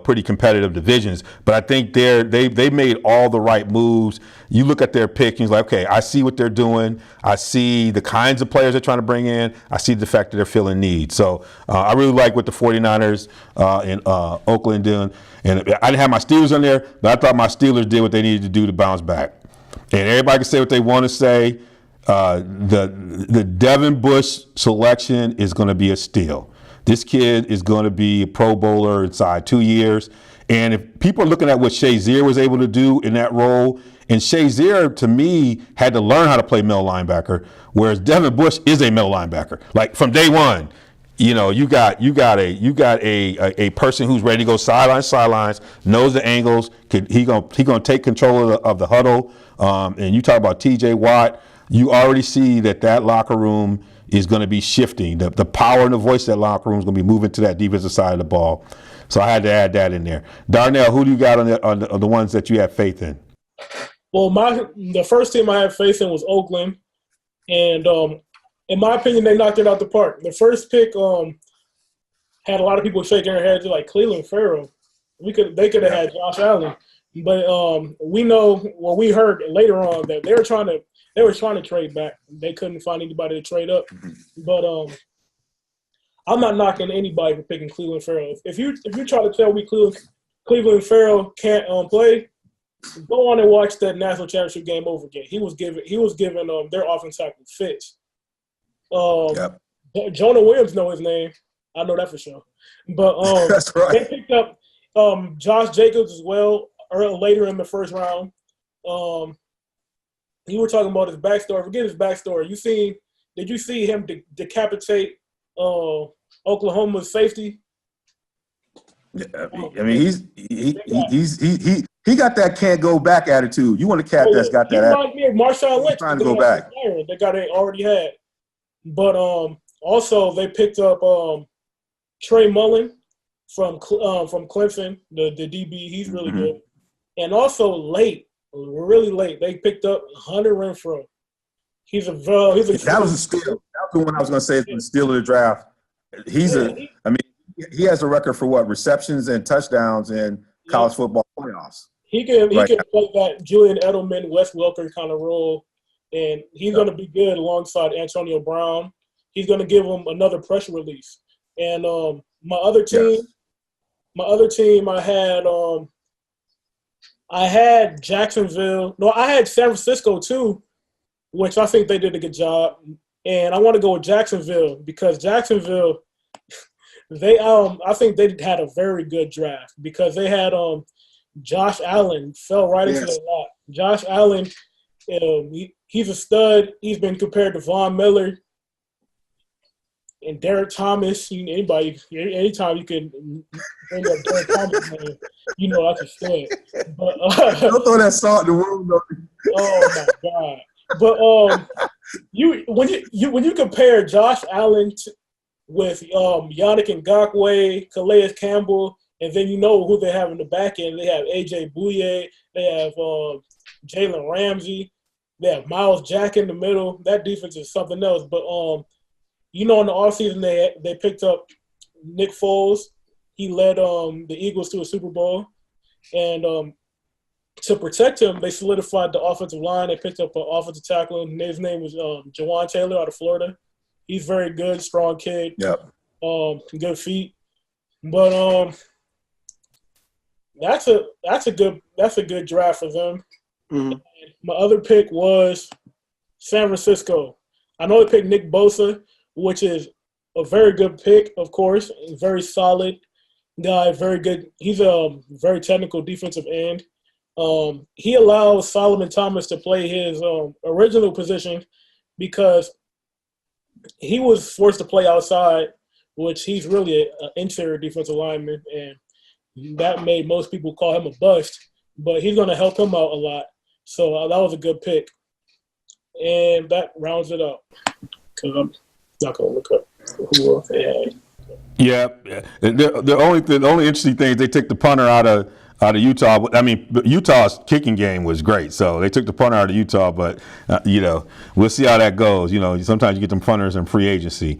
pretty competitive divisions. But I think they made all the right moves. You look at their pick, and you're like, okay, I see what they're doing. I see the kinds of players they're trying to bring in. I see the fact that they're filling needs. So I really like what the 49ers in Oakland doing. And I didn't have my Steelers on there, but I thought my Steelers did what they needed to do to bounce back. And everybody can say what they want to say. The Devin Bush selection is going to be a steal. This kid is going to be a Pro Bowler inside 2 years. And if people are looking at what Shazier was able to do in that role, and Shazier, to me, had to learn how to play middle linebacker, whereas Devin Bush is a middle linebacker. Like from day one, you got a person who's ready to go sidelines, knows the angles. He gonna take control of the huddle. And you talk about T.J. Watt. You already see that locker room is going to be shifting. The power and the voice of that locker room is going to be moving to that defensive side of the ball. So I had to add that in there. Darnell, who do you got on the ones that you have faith in? Well, the first team I had faith in was Oakland, and in my opinion, they knocked it out the park. The first pick had a lot of people shaking their heads like Cleveland Farrell. They could have had Josh Allen, but we know what we heard later on that they were trying to trade back. They couldn't find anybody to trade up. But I'm not knocking anybody for picking Cleveland Farrell. If you try to tell me Cleveland Farrell can't play, go on and watch that national championship game over again. He was given their offense tackle fits. Jonah Williams know his name. I know that for sure. But that's right. They picked up Josh Jacobs as well later in the first round. You were talking about his backstory. Forget his backstory. Did you see him decapitate Oklahoma's safety? Yeah, I mean, he got that can't go back attitude. You want a cat that's got that attitude. He reminds me of Marshawn Lynch. Trying to go back. The guy they already had. But also they picked up Trey Mullen from Clemson, the DB. He's really good. And also really late, they picked up Hunter Renfrow. That was a steal. That was the one I was going to say is the steal of the draft. He has a record for what? Receptions and touchdowns in college football playoffs. He can play that Julian Edelman, Wes Welker kind of role, and he's going to be good alongside Antonio Brown. He's going to give him another pressure release. And my other team, I had Jacksonville. No, I had San Francisco too, which I think they did a good job. And I want to go with Jacksonville because Jacksonville, I think they had a very good draft because they had Josh Allen fell right into the lap. Josh Allen, he's a stud. He's been compared to Von Miller and Derek Thomas. Anytime you can bring up Derek Thomas' name, that's a stud. But don't throw that salt in the wound. Oh my God! But when you compare Josh Allen with Yannick Ngakoue, Calais Campbell, and then who they have in the back end. They have A.J. Bouye. They have Jalen Ramsey. They have Miles Jack in the middle. That defense is something else. But, in the offseason, they picked up Nick Foles. He led the Eagles to a Super Bowl. And to protect him, they solidified the offensive line. They picked up an offensive tackle. His name was Jawan Taylor out of Florida. He's very good, strong kid. Yep. Good feet. But that's a good draft for them. Mm-hmm. My other pick was San Francisco. I know they picked Nick Bosa, which is a very good pick, of course. Very solid guy, very good. He's a very technical defensive end. He allows Solomon Thomas to play his original position because he was forced to play outside, which he's really an interior defensive lineman, and that made most people call him a bust. But he's going to help him out a lot. So that was a good pick. And that rounds it up. Because I'm not going to look up who else they had. Yeah. The only interesting thing is they took the punter out of Utah. I mean, Utah's kicking game was great, so they took the punter out of Utah. But we'll see how that goes. Sometimes you get them punters in free agency.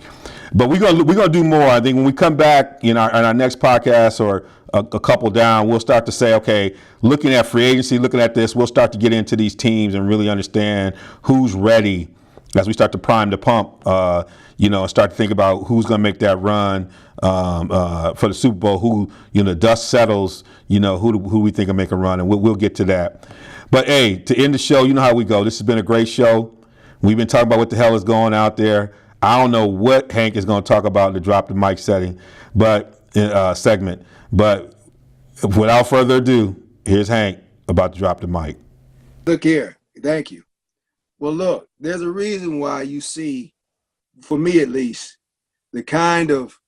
But we're gonna do more. I think when we come back in our next podcast or a couple down, we'll start to say, okay, looking at free agency, looking at this, we'll start to get into these teams and really understand who's ready as we start to prime the pump, and start to think about who's going to make that run for the Super Bowl, who, dust settles, who we think will make a run, and we'll get to that. But, hey, to end the show, you know how we go. This has been a great show. We've been talking about what the hell is going out there. I don't know what Hank is going to talk about in the Drop the Mic segment, but without further ado, here's Hank about to drop the mic. Look here. Thank you. Well, look, there's a reason why you see, for me at least, the kind of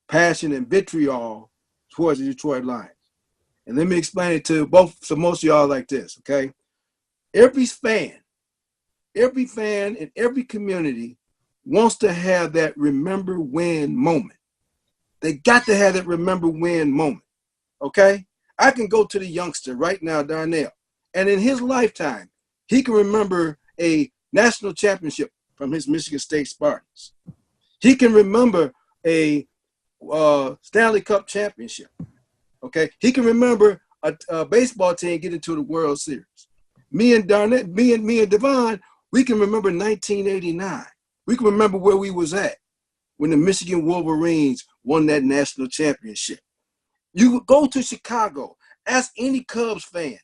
passion and vitriol towards the Detroit Lions. And let me explain it to most of y'all like this, okay? Every fan in every community wants to have that remember when moment. They got to have that remember when moment, okay? I can go to the youngster right now, Darnell, and in his lifetime, he can remember a national championship from his Michigan State Spartans. He can remember a Stanley Cup championship, okay? He can remember a baseball team getting to the World Series. Me and Devon, we can remember 1989. We can remember where we was at when the Michigan Wolverines won that national championship. You go to Chicago, ask any Cubs fan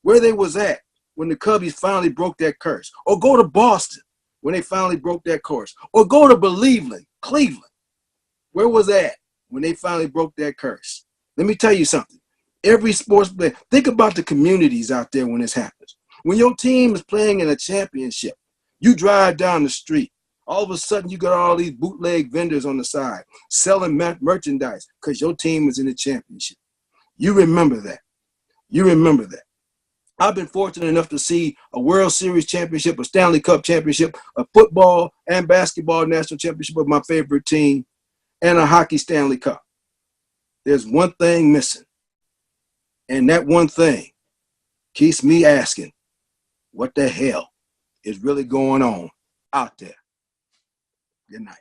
where they was at when the Cubbies finally broke that curse. Or go to Boston when they finally broke that curse. Or go to Cleveland. Where was that when they finally broke that curse? Let me tell you something. Every sports player, think about the communities out there when this happens. When your team is playing in a championship, you drive down the street. All of a sudden, you got all these bootleg vendors on the side selling merchandise because your team is in the championship. You remember that. I've been fortunate enough to see a World Series championship, a Stanley Cup championship, a football and basketball national championship of my favorite team, and a hockey Stanley Cup. There's one thing missing. And that one thing keeps me asking, what the hell is really going on out there? Good night.